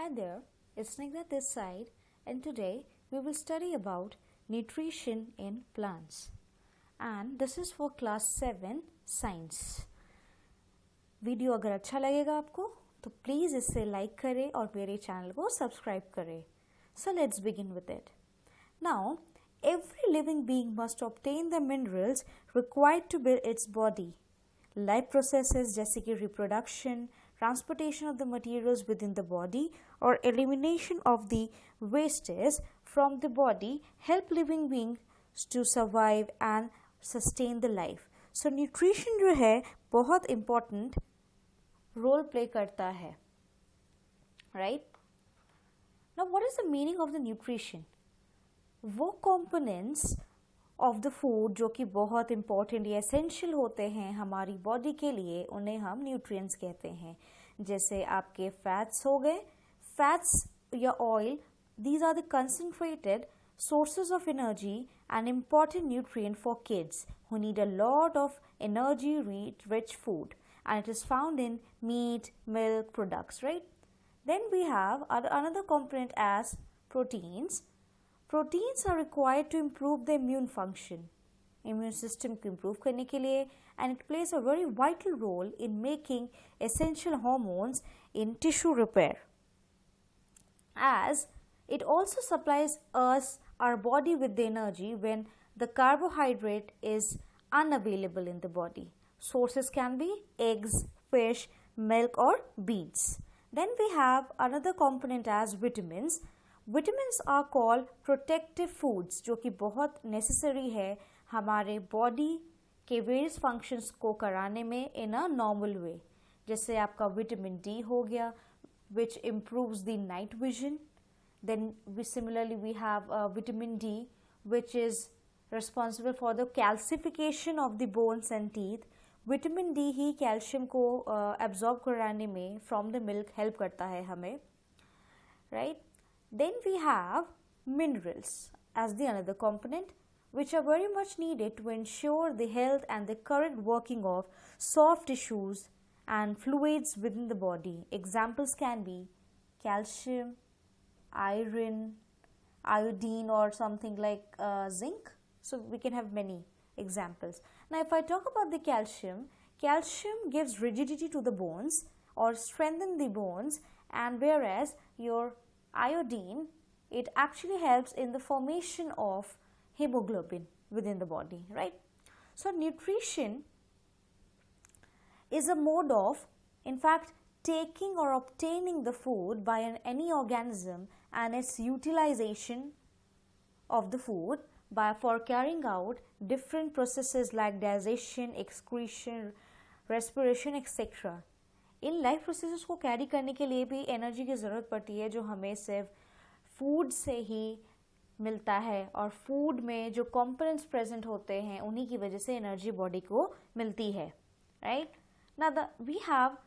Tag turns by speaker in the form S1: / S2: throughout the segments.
S1: Hi there, it's Snigdha this side, and today we will study about nutrition in plants. And this is for class 7 science. Video अगर अच्छा लगेगा आपको तो please इसे like करें और मेरे चैनल को सब्सक्राइब करें. So let's begin with it. Now, every living being must obtain the minerals required to build its body. Life processes जैसे कि reproduction, transportation of the materials within the body or elimination of the wastes from the body help living beings to survive and sustain the life. So nutrition जो है बहुत important role play करता है, right? Now what is the meaning of the nutrition? वो components of the food जो कि बहुत important या एसेंशियल होते हैं हमारी बॉडी के लिए, उन्हें हम न्यूट्रिएंट्स कहते हैं. जैसे आपके फैट्स हो गए, फैट्स या oil, these are the concentrated sources of energy and important nutrient for kids who need a lot of energy rich food, and it is found in meat, milk products, right? Then we have another component as proteins. Proteins are required to improve the immune function, immune system को improve करने के लिए, and it plays a very vital role in making essential hormones in tissue repair, as it also supplies our body with the energy when the carbohydrate is unavailable in the body. Sources can be eggs, fish, milk or beans. Then we have another component as vitamins. Vitamins are called protective foods, जो कि बहुत necessary है हमारे body के various functions को कराने में इन a normal way. जैसे आपका विटामिन डी हो गया which improves the night vision. Then similarly we have vitamin D which is responsible for the calcification of the bones and teeth. Vitamin D ही calcium को absorb कराने में from the milk help करता है हमें, right? Then we have minerals as the another component, which are very much needed to ensure the health and the correct working of soft tissues and fluids within the body. Examples can be calcium, iron, iodine or something like zinc. So we can have many examples. Now if I talk about the calcium, calcium gives rigidity to the bones or strengthen the bones, and whereas your iodine, it actually helps in the formation of hemoglobin within the body, right? So nutrition is a mode of, in fact, taking or obtaining the food by any organism and its utilization of the food for carrying out different processes like digestion, excretion, respiration, etc. In life processes को carry करने के लिए भी energy की ज़रूरत पड़ती है, जो हमें सिर्फ फूड से ही मिलता है, और फूड में जो कंपोनेंट्स प्रेजेंट होते हैं उन्हीं की वजह से एनर्जी बॉडी को मिलती है, right? Now we have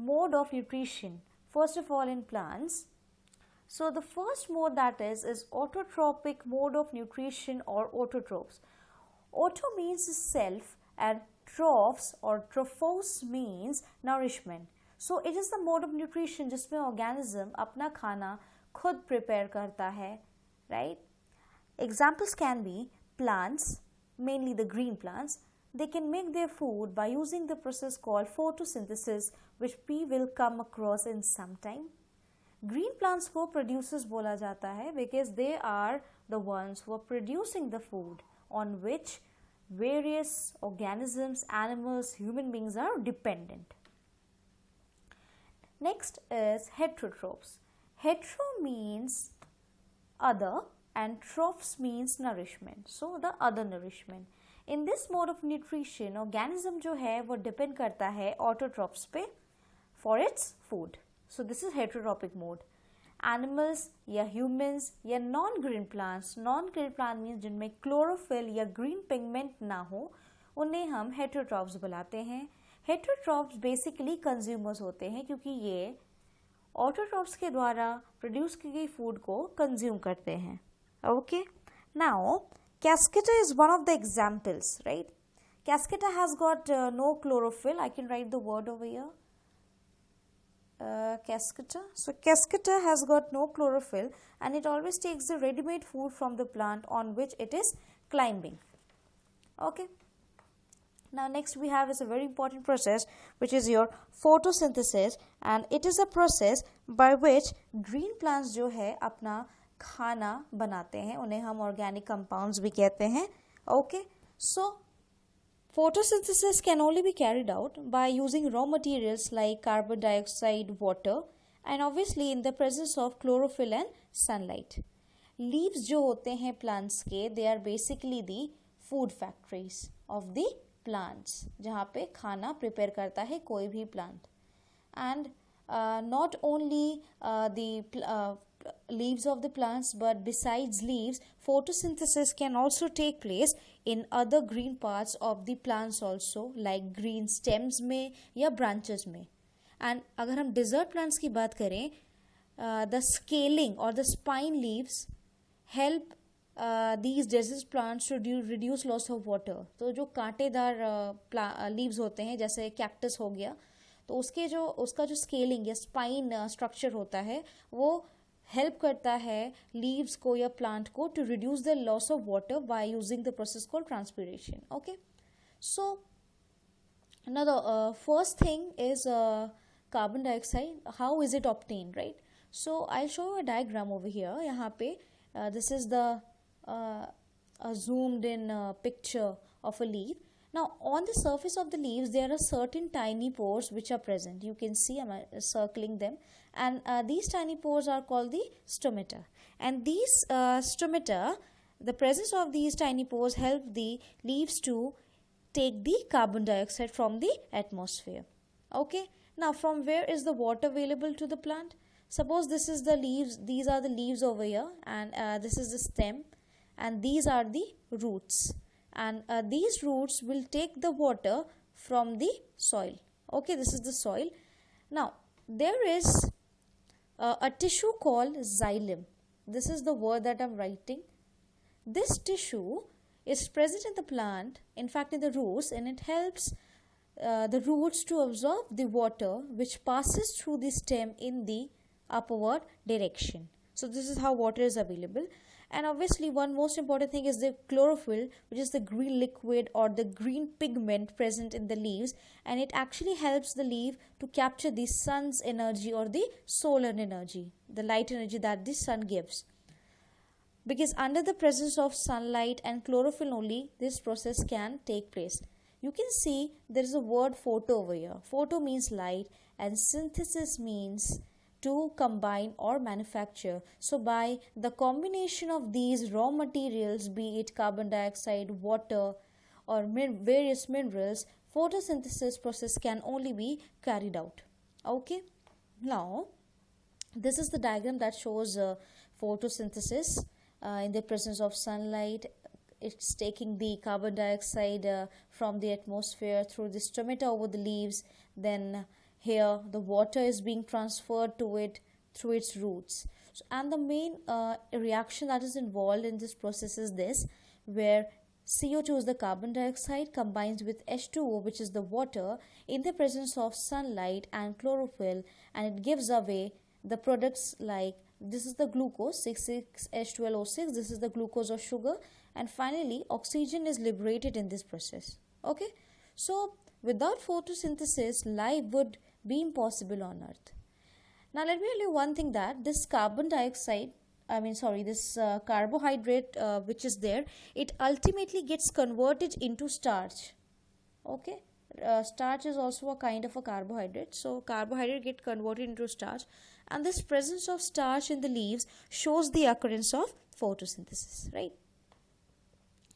S1: mode of nutrition first of all in plants. So the first mode that is autotrophic mode of nutrition or autotrophs. Auto means self and trophs or trophos means nourishment. So it is the mode of nutrition जिसमें organism अपना खाना खुद prepare करता है, right? Examples can be plants, mainly the green plants. They can make their food by using the process called photosynthesis, which we will come across in some time. Green plants को producers बोला जाता है because they are the ones who are producing the food on which various organisms, animals, human beings are dependent. Next is heterotrophs. Hetero means other and trophs means nourishment. So the other nourishment. In this mode of nutrition, organism जो है वो depend करता है autotrophs पे for its food. So this is heterotrophic mode. Animals या humans या non-green plants, non-green plant means जिनमें chlorophyll या green pigment ना हो, उन्हें हम heterotrophs बुलाते हैं. Heterotrophs basically consumers होते हैं क्योंकि ये autotrophs के द्वारा produce की गई food को consume करते हैं. Okay? Now, Cascata is one of the examples, right? Cascata has got no chlorophyll. I can write the word over here. Cascata. So cascata has got no chlorophyll and it always takes the ready-made food from the plant on which it is climbing. Okay. Now next we have is a very important process which is your photosynthesis, and it is a process by which green plants जो है अपना खाना बनाते हैं, उन्हें हम organic compounds भी कहते हैं. Okay. So photosynthesis can only be carried out by using raw materials like carbon dioxide, water, and obviously in the presence of chlorophyll and sunlight. Leaves जो होते हैं plants के, they are basically the food factories of the plants, जहाँ पे खाना prepare करता है कोई भी plant. And not only the leaves of the plants, but besides leaves, photosynthesis can also take place in other green parts of the plants also, like green stems में या branches में. And अगर हम desert plants की बात करें, the scaling or the spine leaves help these desert plants to reduce loss of water. तो जो कांटेदार leaves होते हैं, जैसे cactus हो गया, तो उसका जो स्केलिंग या स्पाइन स्ट्रक्चर होता है वो हेल्प करता है लीव्स को या प्लांट को to reduce the loss of water by using the process called transpiration. Okay, so now the first thing is carbon dioxide. How is it obtained, right? So I show a diagram over here. यहाँ पे this is the zoomed in picture of a leaf. Now on the surface of the leaves there are certain tiny pores which are present. You can see I'm circling them, and these tiny pores are called the stomata. And these stomata, the presence of these tiny pores help the leaves to take the carbon dioxide from the atmosphere. Okay, now from where is the water available to the plant? Suppose this is the leaves, these are the leaves over here, and this is the stem, and these are the roots. And these roots will take the water from the soil. Okay, this is the soil. Now there is a tissue called xylem. This is the word that I'm writing. This tissue is present in the plant, in fact in the roots, and it helps the roots to absorb the water which passes through the stem in the upward direction. So this is how water is available. And obviously one most important thing is the chlorophyll, which is the green liquid or the green pigment present in the leaves, and it actually helps the leaf to capture the sun's energy or the solar energy, the light energy that the sun gives. Because under the presence of sunlight and chlorophyll only this process can take place. You can see there is a word photo over here. Photo means light and synthesis means to combine or manufacture. So by the combination of these raw materials, be it carbon dioxide, water, or various minerals, photosynthesis process can only be carried out. Okay, now this is the diagram that shows photosynthesis in the presence of sunlight. It's taking the carbon dioxide from the atmosphere through the stomata over the leaves. Then here the water is being transferred to it through its roots. So, and the main reaction that is involved in this process is this, where CO2 is the carbon dioxide combines with H2O, which is the water, in the presence of sunlight and chlorophyll, and it gives away the products like this is the glucose 6,6H12O6, this is the glucose or sugar, and finally oxygen is liberated in this process. Okay, so without photosynthesis life would be impossible on earth. Now let me tell you one thing, that this this carbohydrate which is there, it ultimately gets converted into starch. Okay, starch is also a kind of a carbohydrate, so carbohydrate get converted into starch, and this presence of starch in the leaves shows the occurrence of photosynthesis, right?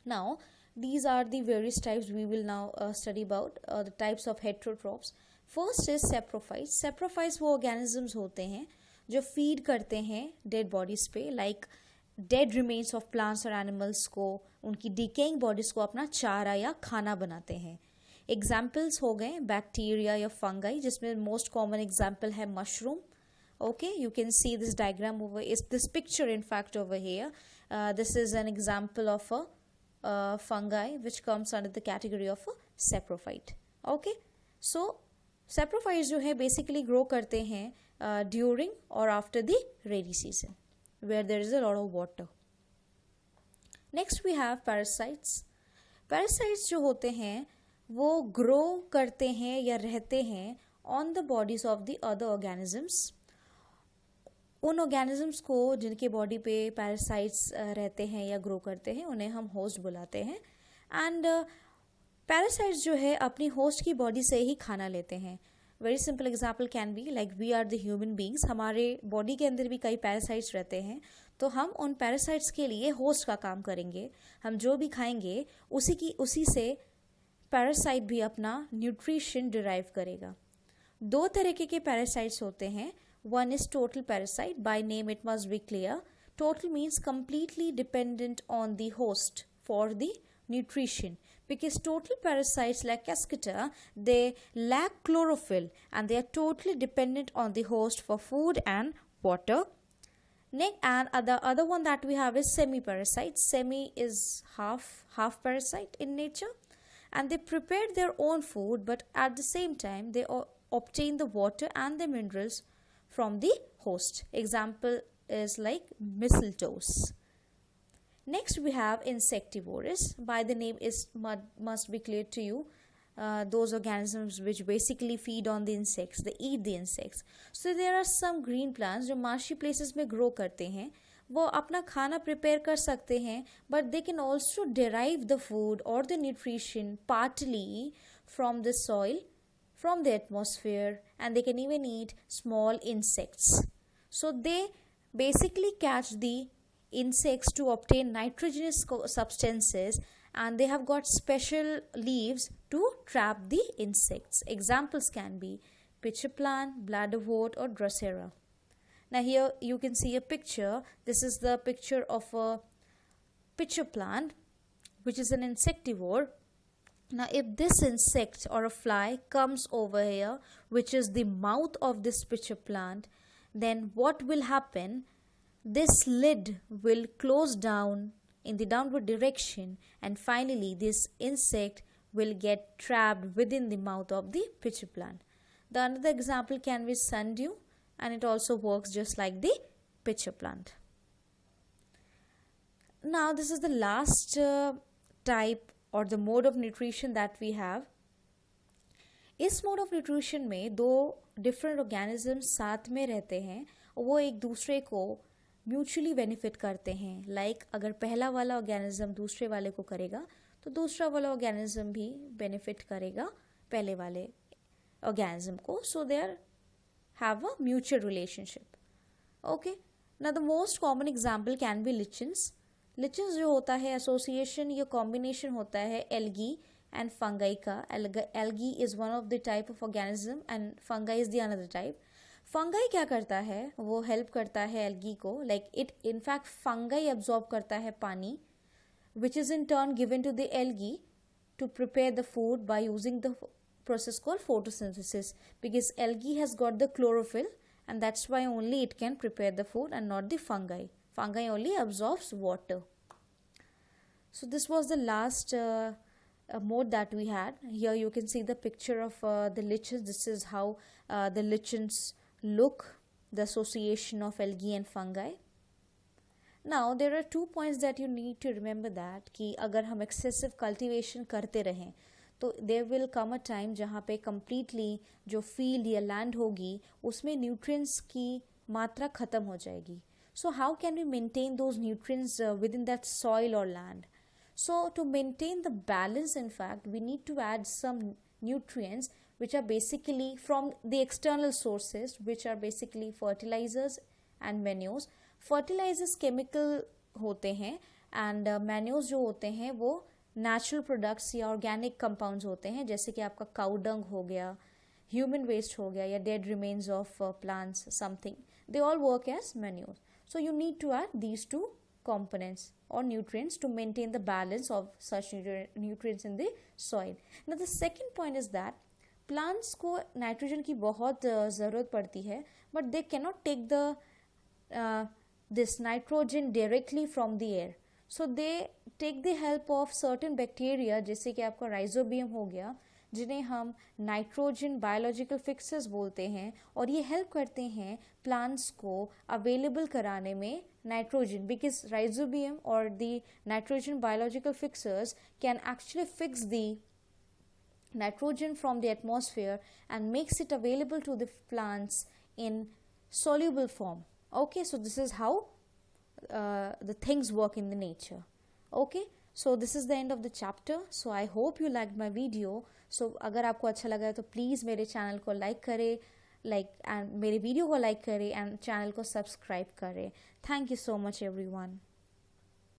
S1: Now these are the various types we will now study about, the types of heterotrophs. First is saprophytes. Saprophytes वो organisms होते हैं जो feed करते हैं dead bodies पे, like dead remains of plants or animals को, उनकी decaying bodies को अपना चारा या खाना बनाते हैं. Examples हो गए bacteria या fungi, जिसमें most common example है mushroom. Okay, you can see this diagram over, is this picture in fact over here. This is an example of a fungi which comes under the category of a saprophyte. Okay, so saprophytes जो है basically grow करते हैं during और after the rainy season where there is a lot of water. Next we have parasites. Parasites जो होते हैं वो grow करते हैं या रहते हैं on the bodies of the other organisms. उन ऑर्गेनिजम्स को जिनके बॉडी पे पैरासाइट्स रहते हैं या ग्रो करते हैं उन्हें हम होस्ट बुलाते हैं. एंड पैरासाइट्स जो है अपनी होस्ट की बॉडी से ही खाना लेते हैं. Very simple example can be like we are the human beings. हमारे बॉडी के अंदर भी कई पैरासाइट्स रहते हैं, तो हम उन पैरासाइट्स के लिए होस्ट का काम करेंगे. हम जो भी खाएंगे उसी से पैरासाइट भी अपना न्यूट्रिशन डिराइव करेगा. दो तरीके के पैरासाइट्स होते हैं. One is total parasite. By name it must be clear. Total means completely dependent on the host for the nutrition. Because total parasites like Cascata, they lack chlorophyll and they are totally dependent on the host for food and water. And the other one that we have is semi-parasite. Semi is half parasite in nature, and they prepare their own food, but at the same time they obtain the water and the minerals from the host. Example is like mistletoes. Next we have insectivorous. By the name is must be clear to you. Those organisms which basically feed on the insects. They eat the insects. So there are some green plants जो marshy places में grow करते हैं. वो अपना खाना prepare कर सकते हैं, but they can also derive the food or the nutrition partly from the soil, from the atmosphere, and they can even eat small insects. So they basically catch the insects to obtain nitrogenous substances, and they have got special leaves to trap the insects. Examples can be pitcher plant, bladderwort, or drosera. Now here you can see a picture. This is the picture of a pitcher plant, which is an insectivore. Now if this insect or a fly comes over here, which is the mouth of this pitcher plant, then what will happen? This lid will close down in the downward direction, and finally this insect will get trapped within the mouth of the pitcher plant. The another example can be sundew, and it also works just like the pitcher plant. Now this is the last type or the mode of nutrition that we have. इस mode of nutrition में दो different organisms साथ में रहते हैं और वो एक दूसरे को mutually benefit करते हैं. Like अगर पहला वाला organism दूसरे वाले को करेगा तो दूसरा वाला organism भी benefit करेगा पहले वाले organism को. So they have a mutual relationship. Okay. Now the most common example can be lichens. लिचन्स जो होता है एसोसिएशन या कॉम्बिनेशन होता है एल्गी एंड फंगाई का. Algae is one of the type of organism and fungi is the another type. Fungi क्या करता है, वो हेल्प करता है एल्गी को. Like it in fact fungi absorb करता है पानी, which is in turn given to the algae to prepare the food by using the process called photosynthesis, because algae has got the chlorophyll, and that's why only it can prepare the food and not the fungi. Fungi only absorbs water. So this was the last mode that we had. Here you can see the picture of the lichens. This is how the lichens look, the association of algae and fungi. Now there are 2 points that you need to remember, that कि अगर हम excessive cultivation करते रहें तो there will come a time जहाँ पे completely जो field या land होगी उसमें nutrients की मात्रा ख़त्म हो जाएगी. So how can we maintain those nutrients within that soil or land? So to maintain the balance, in fact, we need to add some nutrients which are basically from the external sources, which are basically fertilizers and manures. Fertilizers chemical होते हैं and manures जो होते हैं वो natural products या organic compounds होते हैं, जैसे कि आपका cow dung हो गया, human waste हो गया या dead remains of plants something. They all work as manures. So you need to add these two components or nutrients to maintain the balance of such nutrients in the soil. Now the second point is that plants को nitrogen की बहुत ज़रूरत पड़ती है, but they cannot take this nitrogen directly from the air. So they take the help of certain bacteria, जैसे कि आपका rhizobium हो गया, जिन्हें हम नाइट्रोजन बायोलॉजिकल फिक्सर्स बोलते हैं, और ये हेल्प करते हैं प्लांट्स को अवेलेबल कराने में नाइट्रोजन, बिकॉज राइजोबियम और the nitrogen biological fixers can actually fix the nitrogen from the atmosphere and makes it available to the plants in soluble form. Okay, so this is how the things work in the nature. Okay, so this is the end of the chapter. So I hope you liked my video. So अगर आपको अच्छा लगा है तो please मेरे channel को like करें, मेरे वीडियो को लाइक करें एंड चैनल को सब्सक्राइब करें. Thank you so much everyone.